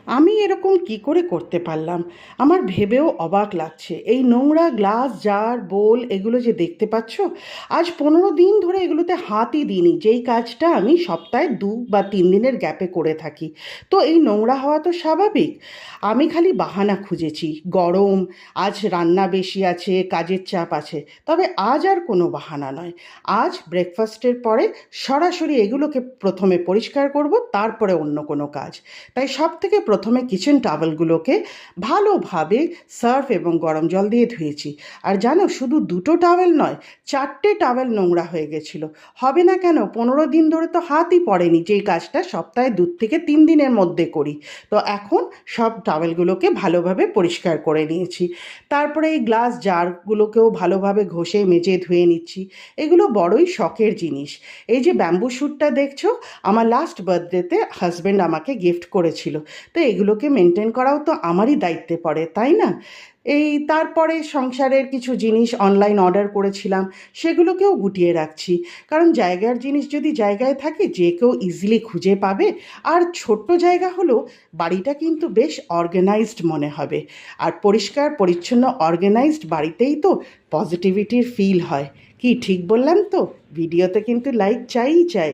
আমি এরকম কি করে করতে পারলাম? আমার ভেবেও অবাক লাগছে। এই নোংরা গ্লাস, জার, বোল এগুলো যে দেখতে পাচ্ছ, আজ 15 দিন ধরে এগুলোতে হাতই দিইনি। যেই কাজটা আমি সপ্তাহে 2 বা 3 দিনের গ্যাপে করে থাকি। তো এই নোংরা হওয়া তো স্বাভাবিক। আমি খালি বাহানা খুঁজেছি। গরম, আজ রান্না বেশি আছে, কাজের চাপ আছে। তবে আজ আর কোনো বাহানা নয়। আজ ব্রেকফাস্টের পরে সরাসরি এগুলোকে প্রথমে পরিষ্কার করব, তারপরে অন্য কোনো কাজ। তাই সবথেকে প্রথমে কিচেন টাওয়েলগুলোকে ভালোভাবে সার্ফ এবং গরম জল দিয়ে ধুয়েছি। আর জানো, শুধু 2টো টাওয়েল নয়, 4টে টাওয়েল নোংরা হয়ে গেছিলো। হবে না কেন? 15 দিন ধরে তো হাতই পড়েনি, যেই কাজটা সপ্তাহে 2 থেকে 3 দিনের মধ্যে করি। তো এখন সব টাওয়েলগুলোকে ভালোভাবে পরিষ্কার করে নিয়েছি। তারপরে এই গ্লাস জারগুলোকেও ভালোভাবে ঘষে মেজে ধুয়ে নিচ্ছি। এগুলো বড়ই শখের জিনিস। এই যে ব্যাম্বু শ্যুটটা দেখছো, আমার লাস্ট বার্থডেতে হাজব্যান্ড আমাকে গিফট করেছিল। তো এগুলোকে মেনটেন করাও তো আমারই দায়িত্বে পড়ে, তাই না? এই তারপরে সংসারের কিছু জিনিস অনলাইন অর্ডার করেছিলাম, সেগুলোকেও গুটিয়ে রাখছি। কারণ জায়গার জিনিস যদি জায়গায় থাকে, যে কেউ ইজিলি খুঁজে পাবে। আর ছোট্ট জায়গা হলেও বাড়িটা কিন্তু বেশ অর্গানাইজড মনে হবে। আর পরিষ্কার পরিচ্ছন্ন অর্গানাইজড বাড়িতেই তো পজিটিভিটির ফিল হয়। কি ঠিক বললাম তো? ভিডিওতে কিন্তু লাইক চাইই চাই।